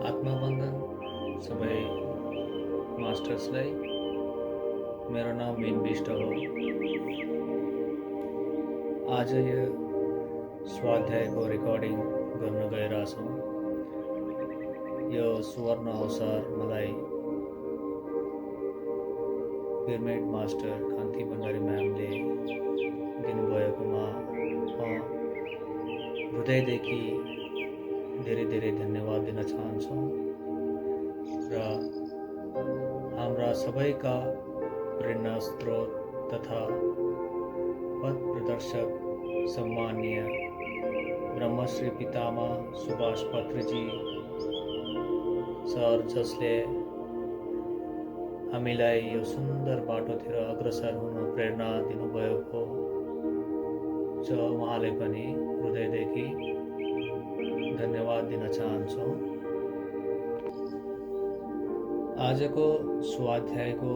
आत्मबन्धन सबै मास्टर्सलाई मेरो नाम मेन विष्ट हो। आज यो स्वाध्यायको रेकर्डिङ गर्न गइरहेछौँ। यो सुवर्ण अवसर मलाई पिरामिड मास्टर कान्ति भण्डारी म्यामले दिनुभएकोमा हृदयदेखि धेरै धेरै धन्यवाद दिन चाहन्छौँ र हाम्रा सबैका प्रेरणा स्रोत तथा पथ प्रदर्शक सम्मानीय ब्रह्मश्री पितामा सुभाष पत्रीजी सर, जसले हामीलाई यो सुन्दर बाटोतिर अग्रसर हुन प्रेरणा दिनुभएको छ। उहाँलाई पनि हृदयदेखि धन्यवाद दिन चाहन्छौँ। आजको स्वाध्यायको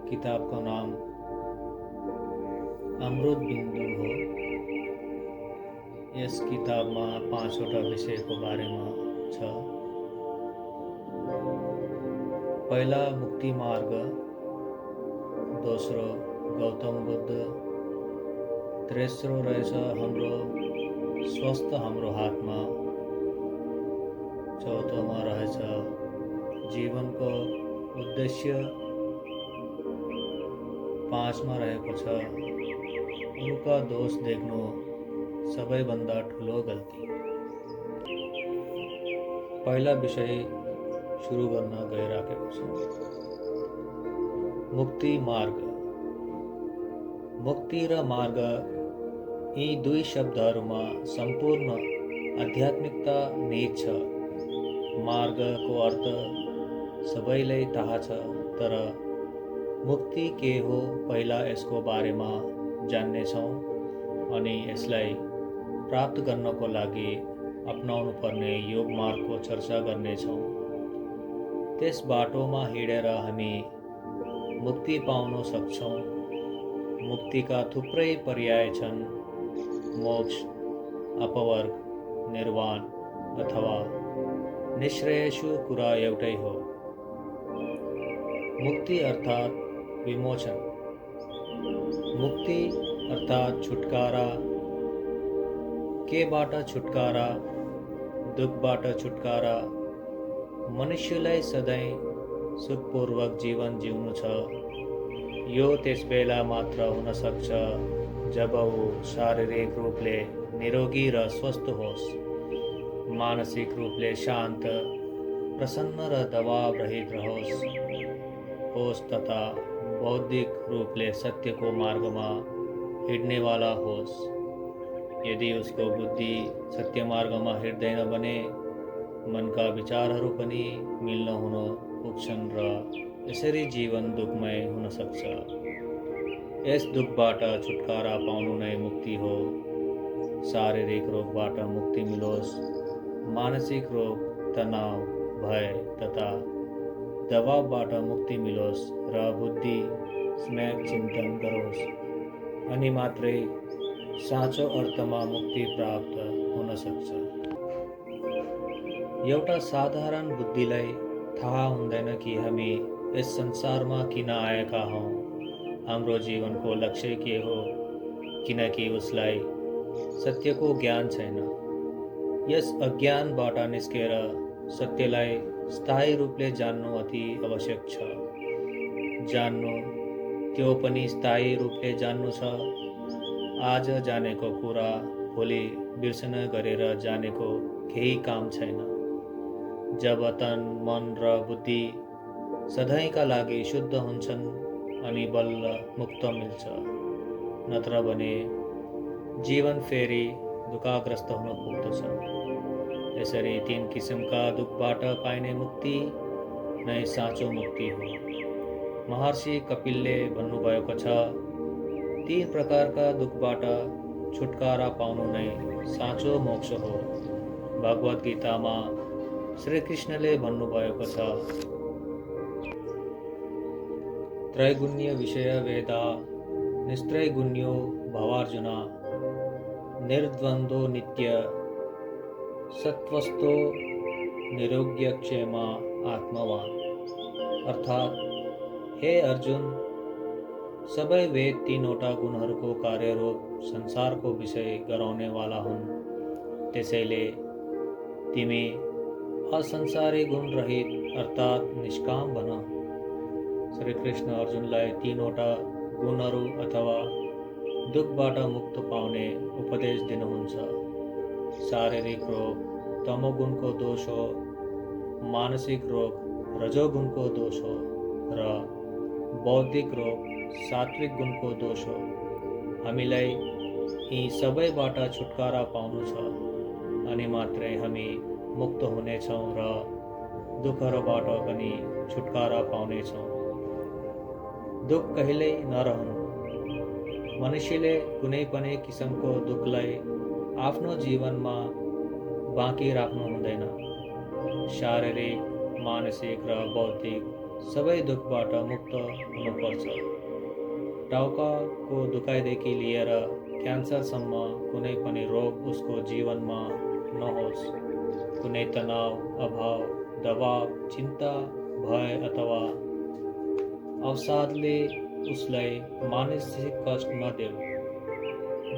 किताबको नाम अमृत बिन्दु हो। यस किताबमा 5वटा विषयको बारेमा छ। पहिला मुक्ति मार्ग, दोस्रो गौतम बुद्ध, तेस्रो रहेछ हाम्रो स्वस्थ हाम्रो हातमा, चौथोमा रहेछ जीवनको उद्देश्य, 5मा रहेको छ अरूका दोष देख्नु सबैभन्दा ठुलो गल्ती। पहिला विषय सुरु गर्न गइराखेको छु। मुक्ति मार्ग। मुक्ति र मार्ग यी दुई शब्दहरूमा सम्पूर्ण आध्यात्मिकता निहित छ। मार्गको अर्थ सबैलाई थाहा छ, तर मुक्ति के हो पहिला यसको बारेमा जान्नेछौँ अनि यसलाई प्राप्त गर्नको लागि अपनाउनु पर्ने योग मार्गको चर्चा गर्नेछौँ। त्यस बाटोमा हिँडेर हामी मुक्ति पाउन सक्छौँ। मुक्तिका थुप्रै पर्याय छन्। मोक्ष, अपवर्ग, निर्वाण अथवा निश्रेयसु कुरा एउटै हो। मुक्ति अर्थात् विमोचन। मुक्ति अर्थात् छुटकारा। केबाट छुटकारा? दुखबाट छुटकारा। मनुष्यलाई सधैँ सुखपूर्वक जीवन जिउनु छ। यो त्यस बेला मात्र हुन सक्छ जब ऊ शारीरिक रूपले निरोगी र स्वस्थ होस्, मानसिक रूपले शान्त, प्रसन्न र दबाव रहित होस् तथा बौद्धिक रूपले सत्यको मार्गमा हिँड्नेवाला होस्। यदि उसको बुद्धि सत्य मार्गमा हिँड्दैन भने मनका विचारहरू पनि मिल्न हुन पुग्छन् र यसरी जीवन दुःखमय हुन सक्छ। यस दुःखबाट छुटकारा पाउनु नै मुक्ति हो। शारीरिक रोगबाट मुक्ति मिलोस्, मानसिक रोग, तनाव, भय तथा दबावबाट मुक्ति मिलोस् र बुद्धि सम्यक चिन्तन गरोस्, अनि मात्रै साँचो अर्थमा मुक्ति प्राप्त हुन सक्छ। एउटा साधारण बुद्धिलाई थाहा हुँदैन कि हामी यस संसारमा किन आएका हौँ, हाम्रो जीवनको लक्ष्य के हो, किनकि उसलाई सत्यको ज्ञान छैन। यस अज्ञानबाट निस्केर सत्यलाई स्थायी रूपले जान्नु अति आवश्यक छ। जान्नु, त्यो पनि स्थायी रूपले जान्नु छ। आज जानेको कुरा भोलि बिर्सन गरेर जानेको केही काम छैन। जब तन, मन र बुद्धि सधैँका लागि शुद्ध हुन्छन् अनि बल्ल मुक्त मिल्छ, नत्र भने जीवन फेरि दुःखग्रस्त हुन पुग्दछ। यसरी 3 किसिमका दुःखबाट पाइने मुक्ति नै साँचो मुक्ति हो। महर्षि कपिलले भन्नुभएको छ, 3 प्रकारका दुःखबाट छुटकारा पाउनु नै साँचो मोक्ष हो। भगवद् गीतामा श्री कृष्णले भन्नुभएको छ, त्रैगुण्य विषय वेदा निस्त्रैगुण्यो भवार्जुना निर्द्वन्द्वो नित्य सत्वस्थो निरोग्यक्षेमा आत्मवान। अर्थात हे अर्जुन, सबै वेद तीनवटा गुणहरूको कार्यरूप संसारको विषय गराउनेवाला हुन्। त्यसैले तिमी असंसारी गुण रहित अर्थात निष्काम बन। श्री कृष्ण अर्जुनलाई तीनवटा गुणहरू अथवा दुखबाट मुक्त पाउने उपदेश दिनुहुन्छ। शारीरिक रोग तमोगुणको दोष हो, मानसिक रोग रजोगुणको दोष हो र बौद्धिक रोग सात्विक गुणको दोष हो। हामीलाई यी सबैबाट छुटकारा पाउनु छ, अनि मात्रै हामी मुक्त हुनेछौँ र दुःखहरूबाट पनि छुटकारा पाउनेछौँ। दुःख कहिल्यै नरहनु। मनुष्यले कुनै पनि किसिमको दुःखलाई आफ्नो जीवनमा बाँकी राख्नु हुँदैन। शारीरिक, मानसिक र बौद्धिक सबै दुःखबाट मुक्त हुनुपर्छ। टाउकाको दुखाइदेखि लिएर क्यान्सरसम्म कुनै पनि रोग उसको जीवनमा नहोस्। कुनै तनाव, अभाव, दबाव, चिन्ता, भय अथवा अवसादले उसलाई मानसिक कष्ट नदेऊ।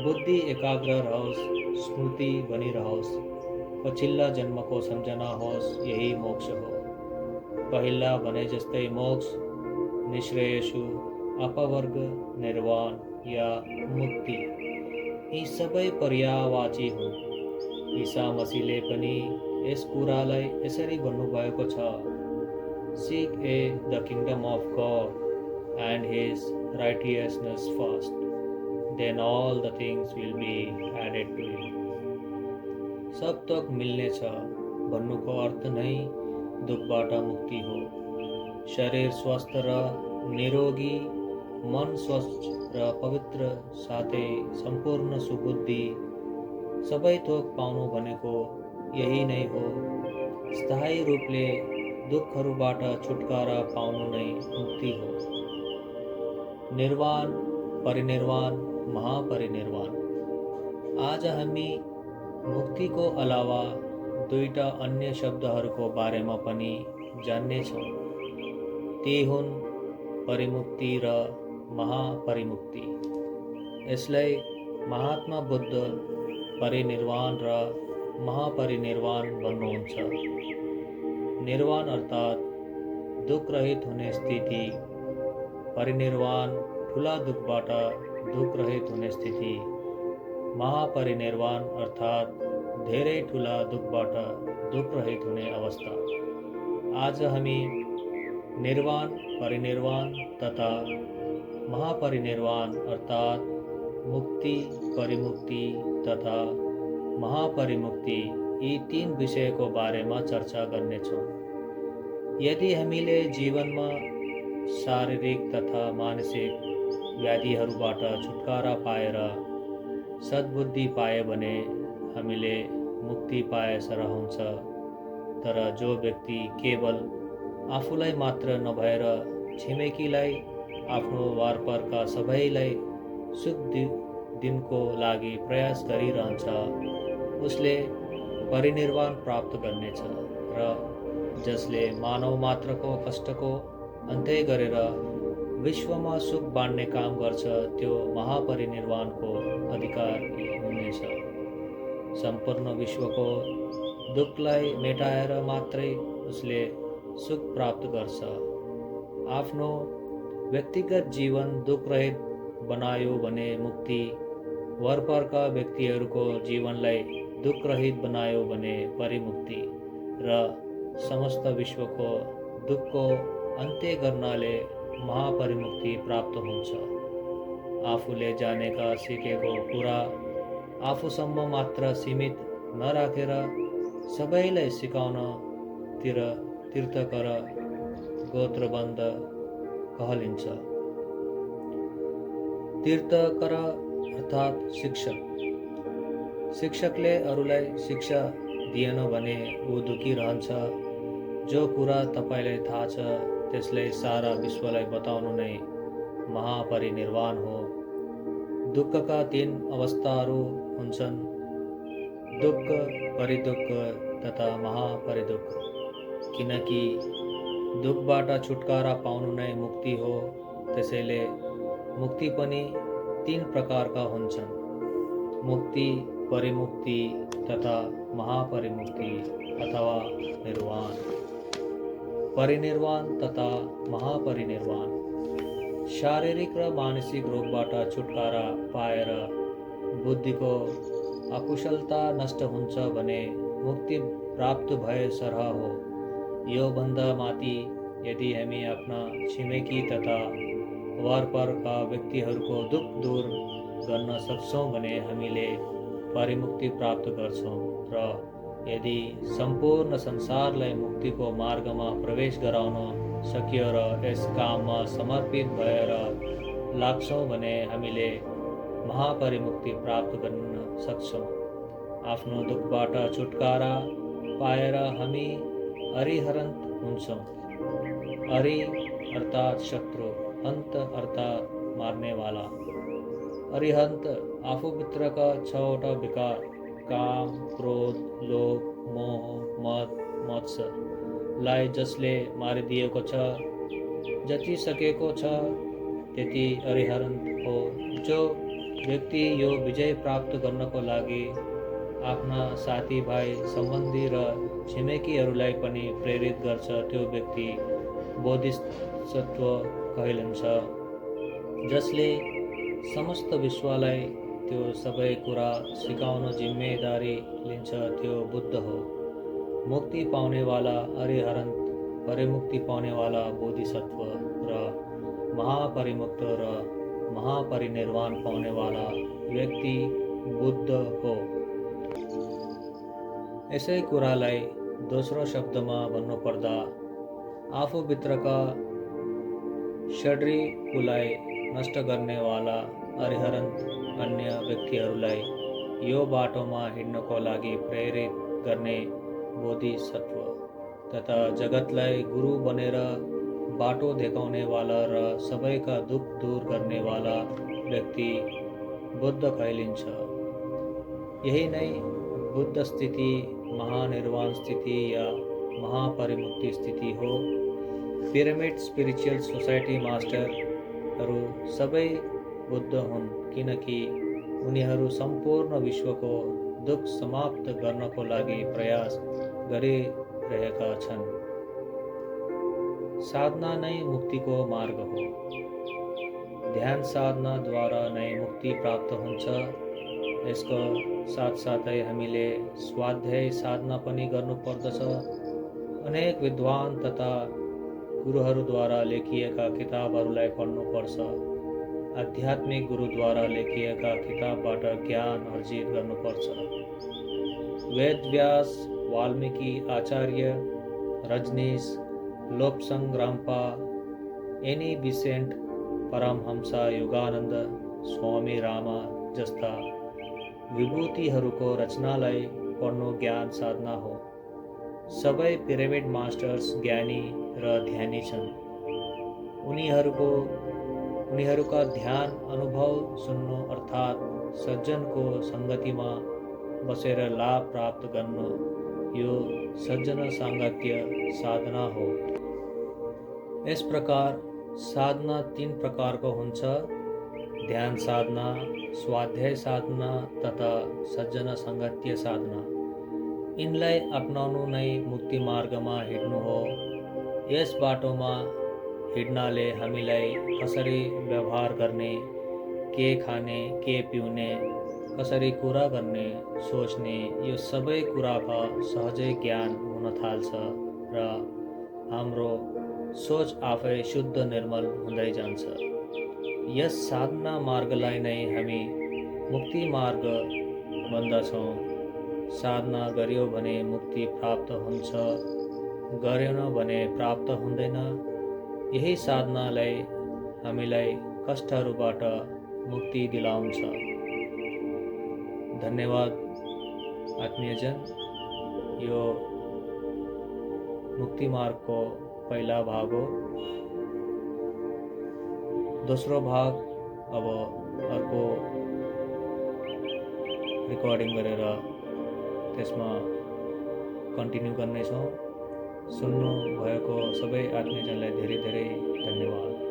बुद्धि एकाग्र रहोस्, स्मृति बनिरहोस्, पछिल्ला जन्मको सम्झना होस्, यही मोक्ष हो। पहिला भने जस्तै मोक्ष, निश्रेयसु, अपवर्ग, निर्वाण या मुक्ति यी सबै पर्यायवाची हुन्। ईसा मसीहले पनि यस कुरालाई यसरी भन्नुभएको छ, Seek ye the kingdom of God and His righteousness first, then all the things will be added to you. सब थोक मिल्नेछ भन्नुको अर्थ नै दुःखबाट मुक्ति हो। शरीर स्वस्थ र निरोगी, मन स्वस्थ र पवित्र साथै सम्पूर्ण सुबुद्धि सबै थोक पाउनु भनेको यही नै हो। स्थायी रूपले दुःखहरूबाट छुटकारा पाउनु नै मुक्ति हो। निर्वाण, परिनिर्वाण, महापरिनिर्वाण। आज हामी मुक्तिको अलावा दुईटा अन्य शब्दहरूको बारेमा पनि जान्नेछौँ। ती हुन् परिमुक्ति र महापरिमुक्ति। यसलाई महात्मा बुद्ध परिनिर्वाण र महापरिनिर्वाण भन्नुहुन्छ। निर्वाण अर्थात दुःख रहित हुने स्थिति, परिनिर्वाण ठुला दुःखबाट दुःख रहित हुने स्थिति, महापरिनिर्वाण अर्थात धेरै ठुला दुःखबाट दुःख रहित हुने अवस्था। आज हामी निर्वाण, परिनिर्वाण तथा महापरिनिर्वाण अर्थात मुक्ति, परिमुक्ति तथा महापरिमुक्ति यी तीन विषयको बारेमा चर्चा गर्नेछौँ। यदि हामीले जीवनमा शारीरिक तथा मानसिक व्याधिहरूबाट छुटकारा पाएर सद्बुद्धि पाए भने हामीले मुक्ति पाए सरह हुन्छ। तर जो व्यक्ति केवल आफूलाई मात्र नभएर छिमेकीलाई, आफ्नो वारपारका सबैलाई सुख दिनको लागि प्रयास गरिरहन्छ, उसले परिनिर्वाण प्राप्त गर्नेछ र जसले मानव मात्रको कष्टको अन्त्य गरेर विश्वमा सुख बाँड्ने काम गर्छ, त्यो महापरिनिर्वाणको अधिकारी हुनेछ। सम्पूर्ण विश्वको दुःखलाई मेटाएर मात्रै उसले सुख प्राप्त गर्छ। आफ्नो व्यक्तिगत जीवन दुःखरहित बनायो भने मुक्ति, वरपरका व्यक्तिहरूको जीवनलाई दुःखरहित बनायो भने परिमुक्ति र समस्त विश्वको दुःखको अन्त्य गर्नाले महापरिमुक्ति प्राप्त हुन्छ। आफूले जानेका सिकेको कुरा आफूसम्म मात्र सीमित नराखेर सबैलाई सिकाउन तीर्थकर गोत्रबन्ध कहलिन्छ। तीर्थकर अर्थात शिक्षक। शिक्षकले अरूलाई शिक्षा दिएन भने ऊ दुखी रहन्छ। जो कुरा तपाईलाई थाहा छ त्यसलाई सारा विश्वलाई बताउनु नै महापरिनिर्वाण हो। दुःखका तीन अवस्थाहरू हुन्छन्: दुःख, परिदुःख, तथा महापरिदुःख, किनकि दुःखबाट छुटकारा पाउनु नै मुक्ति हो। त्यसैले मुक्ति पनि तीन प्रकारका हुन्छन्, मुक्ति, परिमुक्ति तथा महापरिमुक्ति अथवा निर्वाण। परिनिर्वाण तथा महापरिनिर्वाण। शारीरिक र मानसिक रोगबाट छुटकारा पाएर बुद्धिको अकुशलता नष्ट हुन्छ भने मुक्ति प्राप्त भए सरह हो। यो भन्दा माथि यदि हामी आफ्ना छिमेकी तथा वरपरका व्यक्तिहरूको दुःख दूर गर्न सक्छौँ भने हामीले परिमुक्ति प्राप्त गर्छौँ र यदि सम्पूर्ण संसारलाई मुक्तिको मार्गमा प्रवेश गराउन सकियो र यस काममा समर्पित भएर लाग्छौँ भने हामीले महापरिमुक्ति प्राप्त गर्न सक्छौँ। आफ्नो दुःखबाट छुटकारा पाएर हामी अरिहन्त हुन्छौँ। अरि अर्थात् शत्रु, हन्त अर्थात् मार्नेवाला। अरिहन्त आफूभित्रका छवटा विकार, काम, क्रोध, लोभ, मोह, मद, मत्सरलाई जसले मारिदिएको छ, जति सकेको छ त्यति अरिहन्त हो। जो व्यक्ति यो विजय प्राप्त गर्नको लागि आफ्ना साथीभाइ, सम्बन्धी र छिमेकीहरूलाई पनि प्रेरित गर्छ, त्यो व्यक्ति बोधिसत्व कहलिन्छ। जसले समस्त विश्वलाई त्यो सबै कुरा सिकाउन जिम्मेदारी लिन्छ, त्यो बुद्ध हो। मुक्ति पाउनेवाला अरिहन्त, परिमुक्ति पाउनेवाला बोधिसत्व र महापरिमुक्त र महापरिनिर्वाण पाउनेवाला व्यक्ति बुद्ध हो। यसै कुरालाई दोस्रो शब्दमा भन्नुपर्दा आफूभित्रका षड्रिपुलाई नष्ट गर्नेवाला अरिहन्त अन्य व्यक्तिहरूलाई यो बाटोमा हिँड्नको लागि प्रेरित गर्ने बोधिसत्व तथा जगतलाई गुरु बनेर बाटो देखाउनेवाला र सबैका दुःख दूर गर्नेवाला व्यक्ति बुद्ध कहलिन्छ। यही नै बुद्ध स्थिति, महानिर्वाण स्थिति या महापरिमुक्ति स्थिति हो। पिरामिड स्पिरिचुअल सोसाइटी मास्टरहरू सबै बुद्ध हुन्, किनकि उनीहरू सम्पूर्ण विश्वको दुःख समाप्त गर्नको लागि प्रयास गरिरहेका छन्। साधना नै मुक्तिको मार्ग हो। ध्यान साधनाद्वारा नै मुक्ति प्राप्त हुन्छ। यसको साथसाथै हामीले स्वाध्याय साधना पनि गर्नुपर्दछ। अनेक विद्वान तथा गुरुहरूद्वारा लेखिएका किताबहरूलाई पढ्नुपर्छ। आध्यात्मिक गुरुद्वारा लेखिएका किताबबाट ज्ञान अर्जित गर्नुपर्छ। वेदव्यास, वाल्मीकि, आचार्य रजनीश, लोपसङ राम्पा, एनी बिसेन्ट, परमहंसा योगानन्द, स्वामी रामा जस्ता विभूतिहरूको रचनालाई पढ्नु ज्ञान साधना हो। सबै पिरामिड मास्टर्स ज्ञानी र ध्यानी छन्। उनीहरूका ध्यान अनुभव सुन्नु अर्थात् सज्जनको सङ्गतिमा बसेर लाभ प्राप्त गर्नु, यो सज्जन साङ्गत्य साधना हो। यस प्रकार साधना तीन प्रकारको हुन्छ, ध्यान साधना, स्वाध्याय साधना तथा सज्जन साङ्गत्य साधना। यिनलाई अपनाउनु नै मुक्ति मार्गमा हिँड्नु हो। यस बाटोमा हिँड्नाले हामीलाई कसरी व्यवहार गर्ने, के खाने, के पिउने, कसरी कुरा गर्ने, सोच्ने, यो सबै कुराका सहजै ज्ञान हुन थाल्छ र हाम्रो सोच आफै शुद्ध निर्मल हुँदै जान्छ। यस साधना मार्गलाई नै हामी मुक्ति मार्ग भन्दछौँ। साधना गर्यो भने मुक्ति प्राप्त हुन्छ, गरेन भने प्राप्त हुँदैन। यही साधनालाई हामीलाई कष्टहरूबाट मुक्ति दिलाउँछ। धन्यवाद आत्मीयजन। यो मुक्ति मार्गको पहिला भाग हो। दोस्रो भाग अब अर्को रेकर्डिङ गरेर त्यसमा कन्टिन्यू गर्नेछौँ। सुन्नुभएको सबै आत्मीयजनलाई धेरै धेरै धन्यवाद।